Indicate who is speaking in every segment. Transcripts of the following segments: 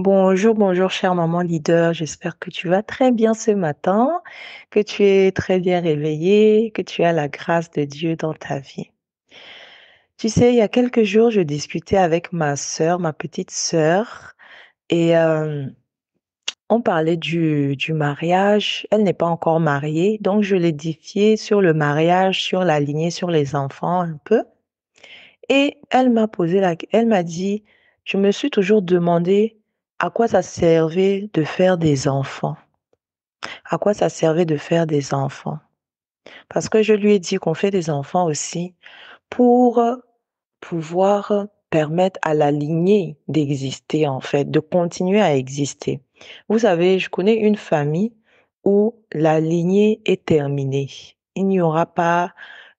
Speaker 1: Bonjour, bonjour, chère maman leader. J'espère que tu vas très bien ce matin, que tu es très bien réveillée, que tu as la grâce de Dieu dans ta vie. Tu sais, il y a quelques jours, je discutais avec ma sœur, ma petite sœur, et on parlait du mariage. Elle n'est pas encore mariée, donc je l'édifiais sur le mariage, sur la lignée, sur les enfants un peu. Et elle m'a dit, je me suis toujours demandé à quoi ça servait de faire des enfants. À quoi ça servait de faire des enfants? Parce que je lui ai dit qu'on fait des enfants aussi pour pouvoir permettre à la lignée d'exister, en fait, de continuer à exister. Vous savez, je connais une famille où la lignée est terminée. Il n'y aura pas,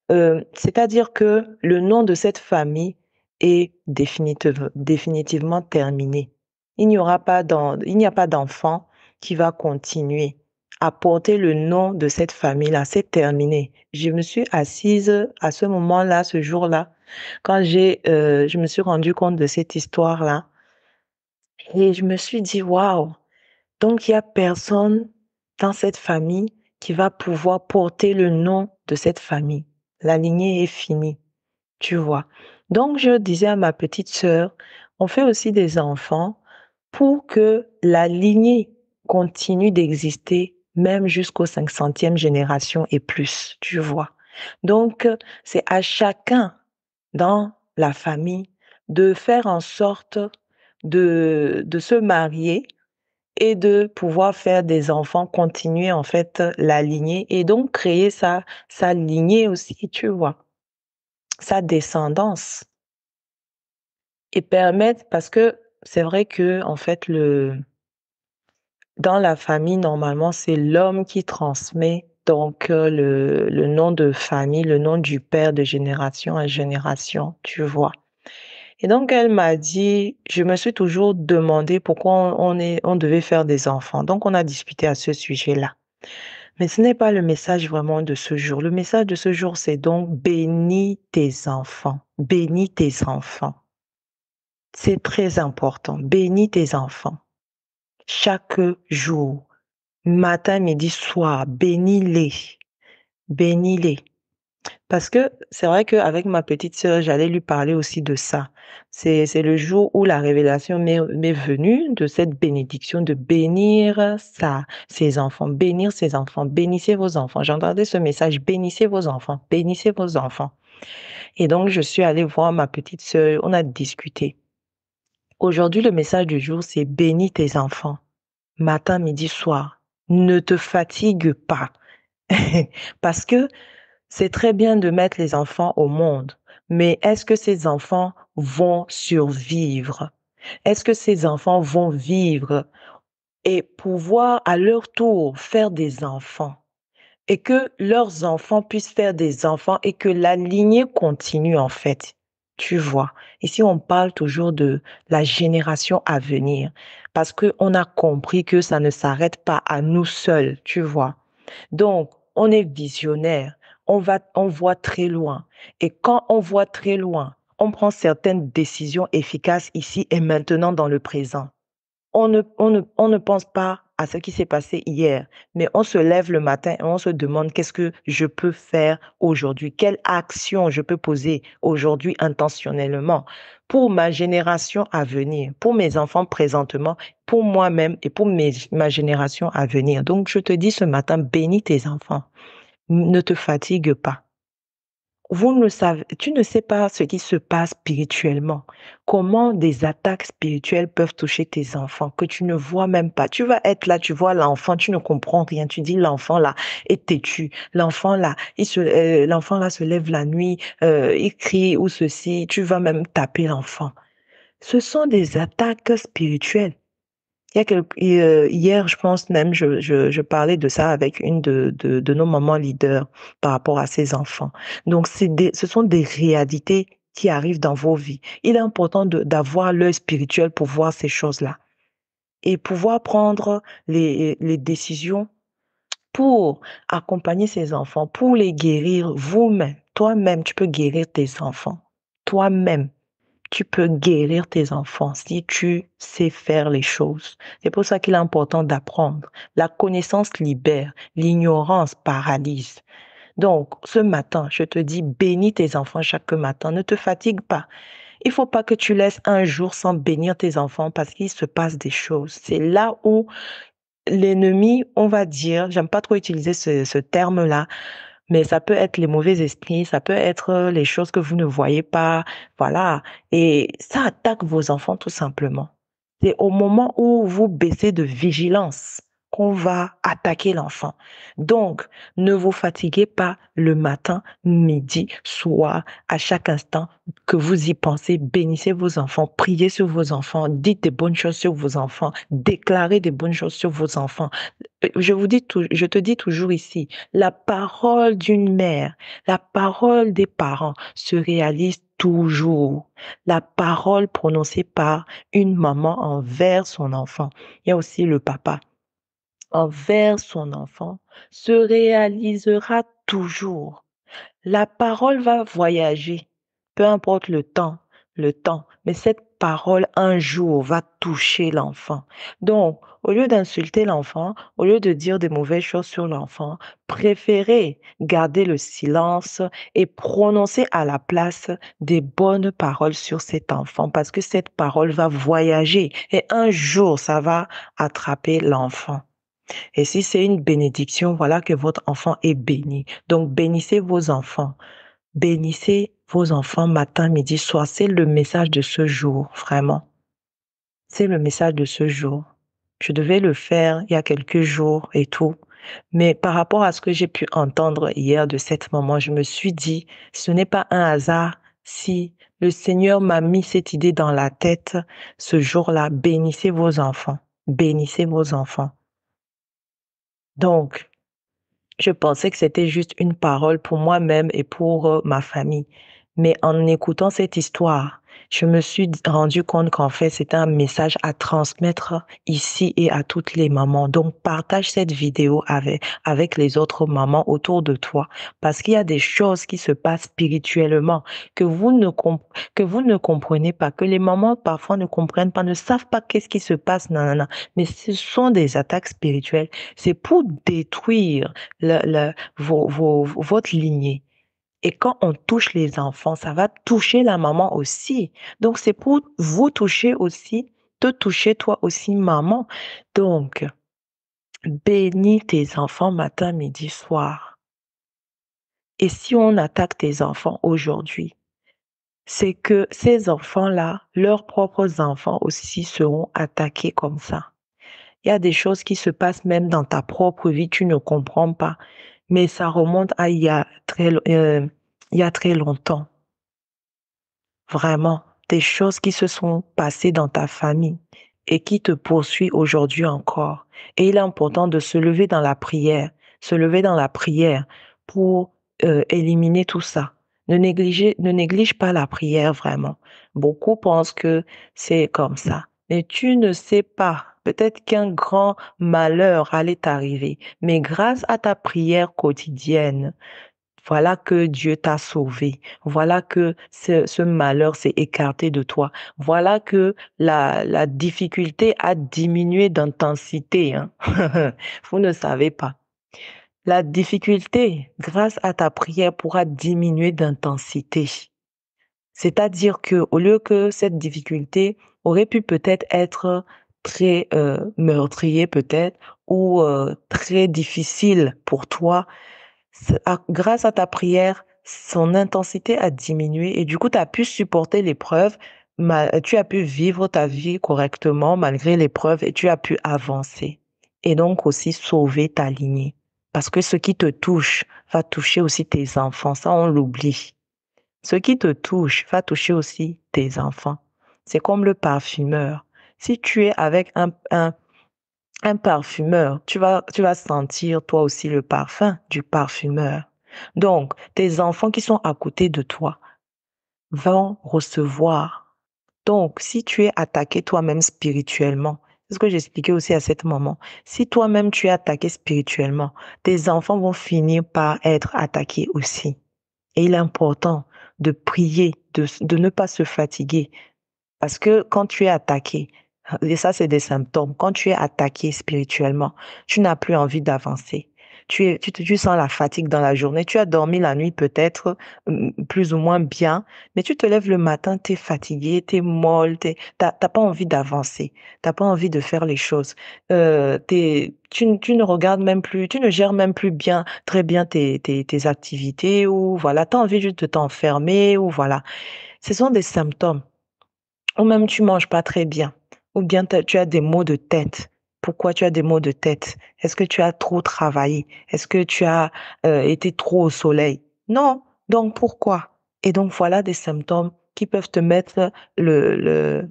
Speaker 1: c'est-à-dire que le nom de cette famille est définitivement terminé. Il n'y a pas d'enfant qui va continuer à porter le nom de cette famille-là. C'est terminé. Je me suis assise à ce moment-là, ce jour-là, quand je me suis rendu compte de cette histoire-là, et je me suis dit, waouh, donc il y a personne dans cette famille qui va pouvoir porter le nom de cette famille. La lignée est finie, tu vois. Donc je disais à ma petite sœur, on fait aussi des enfants pour que la lignée continue d'exister même jusqu'aux 500e génération et plus, tu vois. Donc, c'est à chacun dans la famille de faire en sorte de se marier et de pouvoir faire des enfants, continuer en fait la lignée et donc créer sa lignée aussi, tu vois, sa descendance et permettre, parce que c'est vrai que en fait dans la famille normalement c'est l'homme qui transmet donc le nom de famille, le nom du père de génération en génération, tu vois. Et donc, elle m'a dit, je me suis toujours demandé pourquoi on devait faire des enfants. Donc, on a discuté à ce sujet-là. Mais ce n'est pas le message vraiment de ce jour. Le message de ce jour, c'est donc bénis tes enfants. Bénis tes enfants. C'est très important. Bénis tes enfants. Chaque jour, matin, midi, soir, bénis-les. Bénis-les. Parce que c'est vrai qu'avec ma petite sœur, j'allais lui parler aussi de ça. C'est le jour où la révélation m'est venue de cette bénédiction de bénir ses enfants, bénir ses enfants, bénissez vos enfants. J'entendais ce message, bénissez vos enfants, bénissez vos enfants. Et donc, je suis allée voir ma petite sœur, on a discuté. Aujourd'hui, le message du jour, c'est bénis tes enfants, matin, midi, soir. Ne te fatigue pas. Parce que c'est très bien de mettre les enfants au monde, mais est-ce que ces enfants vont survivre? Est-ce que ces enfants vont vivre et pouvoir à leur tour faire des enfants? Et que leurs enfants puissent faire des enfants et que la lignée continue en fait. Tu vois, ici on parle toujours de la génération à venir parce qu'on a compris que ça ne s'arrête pas à nous seuls, tu vois. Donc, on est visionnaire, on voit très loin. Et quand on voit très loin, on prend certaines décisions efficaces ici et maintenant dans le présent. On ne pense pas à ce qui s'est passé hier, mais on se lève le matin et on se demande qu'est-ce que je peux faire aujourd'hui, quelle action je peux poser aujourd'hui intentionnellement pour ma génération à venir, pour mes enfants présentement, pour moi-même et pour ma génération à venir. Donc, je te dis ce matin, bénis tes enfants, ne te fatigue pas. Tu ne sais pas ce qui se passe spirituellement. Comment des attaques spirituelles peuvent toucher tes enfants que tu ne vois même pas. Tu vas être là, tu vois l'enfant, tu ne comprends rien. Tu dis l'enfant là est têtu. L'enfant là se lève la nuit, il crie ou ceci. Tu vas même taper l'enfant. Ce sont des attaques spirituelles. Hier, je pense même, je parlais de ça avec une de nos mamans leaders par rapport à ses enfants. Donc, ce sont des réalités qui arrivent dans vos vies. Il est important d'avoir l'œil spirituel pour voir ces choses-là et pouvoir prendre les décisions pour accompagner ces enfants, pour les guérir vous-même. Toi-même, tu peux guérir tes enfants. Toi-même. tu peux guérir tes enfants si tu sais faire les choses. C'est pour ça qu'il est important d'apprendre. La connaissance libère, l'ignorance paralyse. Donc, ce matin, je te dis, bénis tes enfants chaque matin. Ne te fatigue pas. Il faut pas que tu laisses un jour sans bénir tes enfants parce qu'il se passe des choses. C'est là où l'ennemi, on va dire, j'aime pas trop utiliser ce terme-là, mais ça peut être les mauvais esprits, ça peut être les choses que vous ne voyez pas, voilà. Et ça attaque vos enfants tout simplement. C'est au moment où vous baissez de vigilance qu'on va attaquer l'enfant. Donc, ne vous fatiguez pas le matin, midi, soir, à chaque instant que vous y pensez. Bénissez vos enfants, priez sur vos enfants, dites des bonnes choses sur vos enfants, déclarez des bonnes choses sur vos enfants. Je te dis toujours ici, la parole d'une mère, la parole des parents se réalise toujours. La parole prononcée par une maman envers son enfant. Il y a aussi le papa envers son enfant se réalisera toujours. La parole va voyager, peu importe le temps, mais cette parole un jour va toucher l'enfant. Donc, au lieu d'insulter l'enfant, au lieu de dire des mauvaises choses sur l'enfant, préférez garder le silence et prononcer à la place des bonnes paroles sur cet enfant parce que cette parole va voyager et un jour, ça va attraper l'enfant. Et si c'est une bénédiction, voilà que votre enfant est béni. Donc, bénissez vos enfants. Bénissez vos enfants matin, midi, soir. C'est le message de ce jour, vraiment. C'est le message de ce jour. Je devais le faire il y a quelques jours et tout. Mais par rapport à ce que j'ai pu entendre hier de cette maman, je me suis dit, ce n'est pas un hasard si le Seigneur m'a mis cette idée dans la tête ce jour-là. Bénissez vos enfants. Bénissez vos enfants. Donc, je pensais que c'était juste une parole pour moi-même et pour ma famille. Mais en écoutant cette histoire, je me suis rendu compte qu'en fait, c'était un message à transmettre ici et à toutes les mamans. Donc, partage cette vidéo avec les autres mamans autour de toi. Parce qu'il y a des choses qui se passent spirituellement que vous ne comprenez pas, que les mamans parfois ne comprennent pas, ne savent pas qu'est-ce qui se passe. Non, non, non. Mais ce sont des attaques spirituelles. C'est pour détruire votre lignée. Et quand on touche les enfants, ça va toucher la maman aussi. Donc, c'est pour vous toucher aussi, te toucher toi aussi, maman. Donc, bénis tes enfants matin, midi, soir. Et si on attaque tes enfants aujourd'hui, c'est que ces enfants-là, leurs propres enfants aussi seront attaqués comme ça. Il y a des choses qui se passent même dans ta propre vie, tu ne comprends pas. Mais ça remonte à il y a très longtemps. Vraiment, des choses qui se sont passées dans ta famille et qui te poursuivent aujourd'hui encore. Et il est important de se lever dans la prière pour éliminer tout ça. Ne néglige pas la prière vraiment. Beaucoup pensent que c'est comme ça. Mais tu ne sais pas. Peut-être qu'un grand malheur allait t'arriver. Mais grâce à ta prière quotidienne, voilà que Dieu t'a sauvé. Voilà que ce malheur s'est écarté de toi. Voilà que la difficulté a diminué d'intensité, hein. Vous ne savez pas. La difficulté, grâce à ta prière, pourra diminuer d'intensité. C'est-à-dire que au lieu que cette difficulté aurait pu peut-être être très meurtrier peut-être ou très difficile pour toi, grâce à ta prière, son intensité a diminué et du coup, tu as pu supporter l'épreuve, tu as pu vivre ta vie correctement malgré l'épreuve et tu as pu avancer. Et donc aussi sauver ta lignée. Parce que ce qui te touche va toucher aussi tes enfants. Ça, on l'oublie. Ce qui te touche va toucher aussi tes enfants. C'est comme le parfumeur. Si tu es avec un parfumeur, tu vas sentir toi aussi le parfum du parfumeur. Donc, tes enfants qui sont à côté de toi vont recevoir. Donc, si tu es attaqué toi-même spirituellement, c'est ce que j'expliquais aussi à cet moment. Si toi-même tu es attaqué spirituellement, tes enfants vont finir par être attaqués aussi. Et il est important de prier, de ne pas se fatiguer, Parce que quand tu es attaqué, et ça c'est des symptômes, quand tu es attaqué spirituellement, tu n'as plus envie d'avancer. Tu sens la fatigue dans la journée. Tu as dormi la nuit peut-être plus ou moins bien, mais tu te lèves le matin, tu es fatigué, tu es molle, t'as pas envie d'avancer, t'as pas envie de faire les choses. Tu ne regardes même plus, tu ne gères même plus bien, très bien tes activités ou voilà, tu as envie juste de t'enfermer ou voilà. Ce sont des symptômes. Ou même tu manges pas très bien. Ou bien tu as des maux de tête. Pourquoi tu as des maux de tête? Est-ce que tu as trop travaillé? Est-ce que tu as été trop au soleil? Non. Donc pourquoi? Et donc voilà des symptômes qui peuvent te mettre la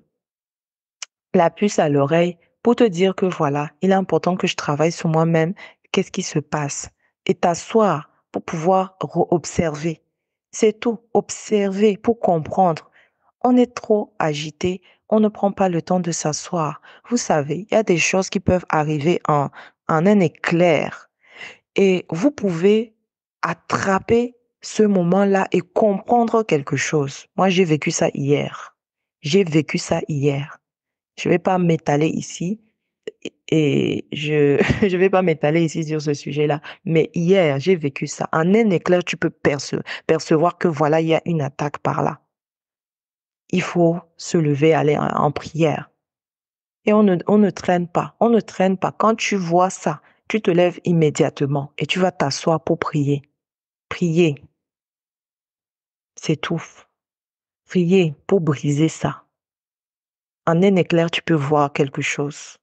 Speaker 1: puce à l'oreille pour te dire que voilà, il est important que je travaille sur moi-même. Qu'est-ce qui se passe? Et t'asseoir pour pouvoir observer. C'est tout. Observer pour comprendre. On est trop agité, on ne prend pas le temps de s'asseoir. Vous savez, il y a des choses qui peuvent arriver en un éclair et vous pouvez attraper ce moment-là et comprendre quelque chose. Moi, j'ai vécu ça hier. J'ai vécu ça hier. Je vais pas m'étaler ici et je vais pas m'étaler ici sur ce sujet-là. Mais hier, j'ai vécu ça. En un éclair, tu peux percevoir que voilà, il y a une attaque par là. Il faut se lever, aller en prière. Et on ne traîne pas. On ne traîne pas. Quand tu vois ça, tu te lèves immédiatement et tu vas t'asseoir pour prier. Prier, c'est tout. Prier pour briser ça. En un éclair, tu peux voir quelque chose.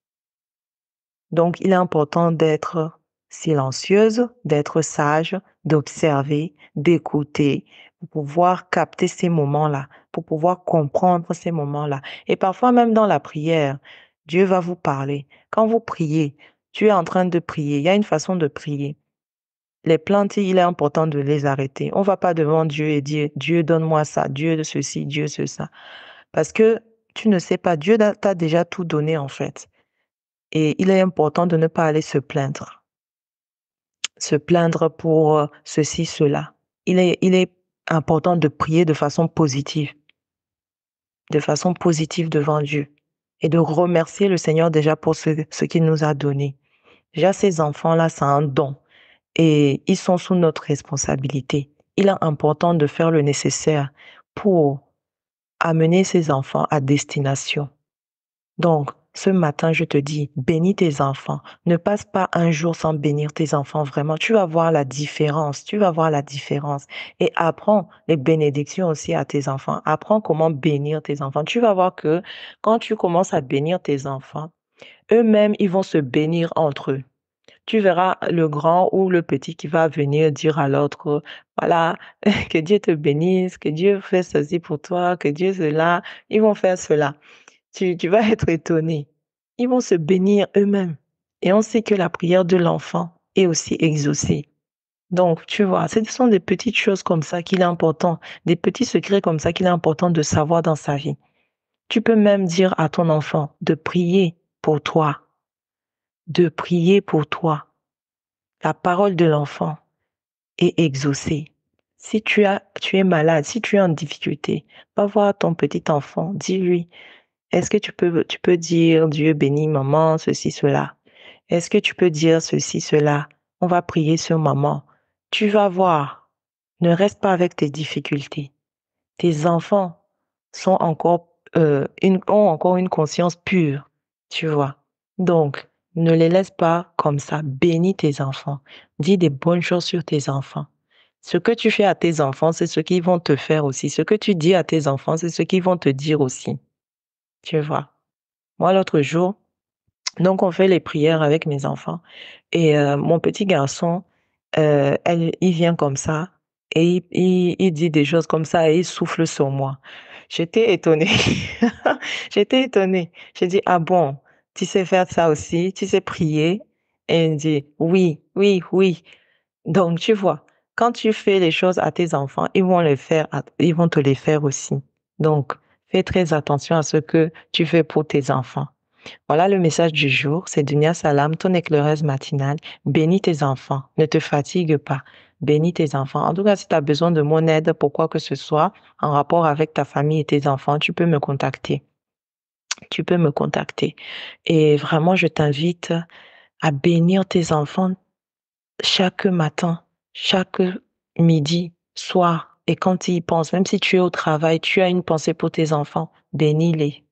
Speaker 1: Donc, il est important d'être silencieuse, d'être sage, d'observer, d'écouter, pour pouvoir capter ces moments-là, pour pouvoir comprendre ces moments-là. Et parfois, même dans la prière, Dieu va vous parler. Quand vous priez, tu es en train de prier. Il y a une façon de prier. Les plaintes, il est important de les arrêter. On ne va pas devant Dieu et dire, Dieu, donne-moi ça, Dieu de ceci, Dieu de ça. Parce que tu ne sais pas, Dieu t'a déjà tout donné en fait. Et il est important de ne pas aller se plaindre. Se plaindre pour ceci, cela. Il est important de prier de façon positive devant Dieu et de remercier le Seigneur déjà pour ce qu'il nous a donné. Déjà, ces enfants-là, c'est un don et ils sont sous notre responsabilité. Il est important de faire le nécessaire pour amener ces enfants à destination. Donc, ce matin, je te dis, bénis tes enfants. Ne passe pas un jour sans bénir tes enfants. Vraiment, tu vas voir la différence. Tu vas voir la différence. Et apprends les bénédictions aussi à tes enfants. Apprends comment bénir tes enfants. Tu vas voir que quand tu commences à bénir tes enfants, eux-mêmes, ils vont se bénir entre eux. Tu verras le grand ou le petit qui va venir dire à l'autre, voilà, que Dieu te bénisse, que Dieu fait ceci pour toi, que Dieu cela. Ils vont faire cela. Tu vas être étonné. Ils vont se bénir eux-mêmes. Et on sait que la prière de l'enfant est aussi exaucée. Donc, tu vois, ce sont des petites choses comme ça qu'il est important, des petits secrets comme ça qu'il est important de savoir dans sa vie. Tu peux même dire à ton enfant de prier pour toi, de prier pour toi. La parole de l'enfant est exaucée. Si tu es malade, si tu es en difficulté, va voir ton petit enfant, dis-lui, est-ce que tu peux dire Dieu bénit maman, ceci, cela? Est-ce que tu peux dire ceci, cela? On va prier sur maman. Tu vas voir. Ne reste pas avec tes difficultés. Tes enfants ont encore une conscience pure, tu vois. Donc, ne les laisse pas comme ça. Bénis tes enfants. Dis des bonnes choses sur tes enfants. Ce que tu fais à tes enfants, c'est ce qu'ils vont te faire aussi. Ce que tu dis à tes enfants, c'est ce qu'ils vont te dire aussi. Tu vois. Moi, l'autre jour, donc on fait les prières avec mes enfants et mon petit garçon, il vient comme ça et il dit des choses comme ça et il souffle sur moi. J'étais étonnée. J'étais étonnée. J'ai dit, ah bon, tu sais faire ça aussi, tu sais prier? Et il dit, oui, oui, oui. Donc, tu vois, quand tu fais les choses à tes enfants, ils vont te les faire aussi. Donc, fais très attention à ce que tu fais pour tes enfants. Voilà le message du jour, c'est Dunia Salam, ton éclaireuse matinale. Bénis tes enfants, ne te fatigue pas. Bénis tes enfants. En tout cas, si tu as besoin de mon aide pour quoi que ce soit en rapport avec ta famille et tes enfants, tu peux me contacter. tu peux me contacter. Et vraiment, je t'invite à bénir tes enfants chaque matin, chaque midi, soir. Et quand tu y penses, même si tu es au travail, tu as une pensée pour tes enfants, bénis-les.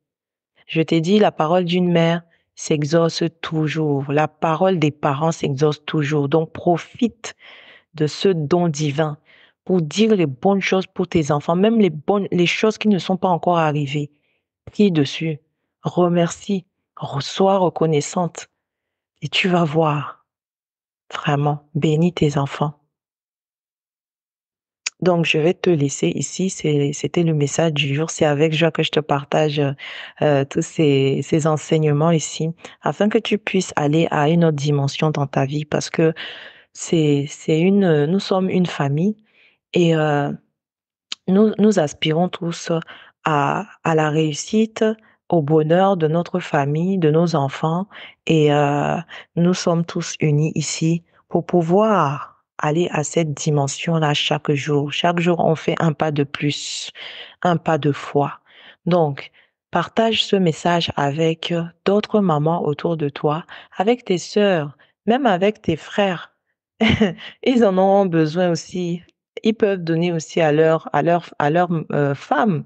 Speaker 1: Je t'ai dit, la parole d'une mère s'exauce toujours. La parole des parents s'exauce toujours. Donc, profite de ce don divin pour dire les bonnes choses pour tes enfants, même les choses qui ne sont pas encore arrivées. Prie dessus, remercie, sois reconnaissante et tu vas voir, vraiment, bénis tes enfants. Donc, je vais te laisser ici. C'était le message du jour. C'est avec joie que je te partage tous ces enseignements ici, afin que tu puisses aller à une autre dimension dans ta vie, parce que nous sommes une famille et nous aspirons tous à la réussite, au bonheur de notre famille, de nos enfants, et nous sommes tous unis ici pour pouvoir aller à cette dimension-là chaque jour. Chaque jour, on fait un pas de plus, un pas de foi. Donc, partage ce message avec d'autres mamans autour de toi, avec tes sœurs, même avec tes frères. Ils en auront besoin aussi. Ils peuvent donner aussi à leur femme.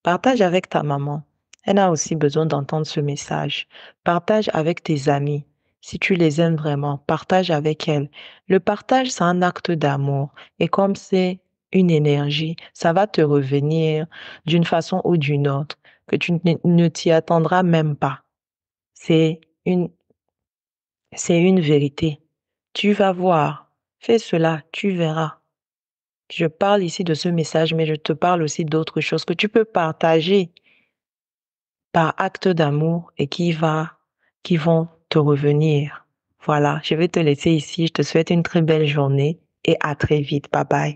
Speaker 1: Partage avec ta maman. Elle a aussi besoin d'entendre ce message. Partage avec tes amis. Si tu les aimes vraiment, partage avec elles. Le partage, c'est un acte d'amour. Et comme c'est une énergie, ça va te revenir d'une façon ou d'une autre, que tu ne t'y attendras même pas. C'est une, c'est une vérité. Tu vas voir. Fais cela, tu verras. Je parle ici de ce message, mais je te parle aussi d'autres choses que tu peux partager par acte d'amour et qui vont te revenir. Voilà, je vais te laisser ici. Je te souhaite une très belle journée et à très vite. Bye bye.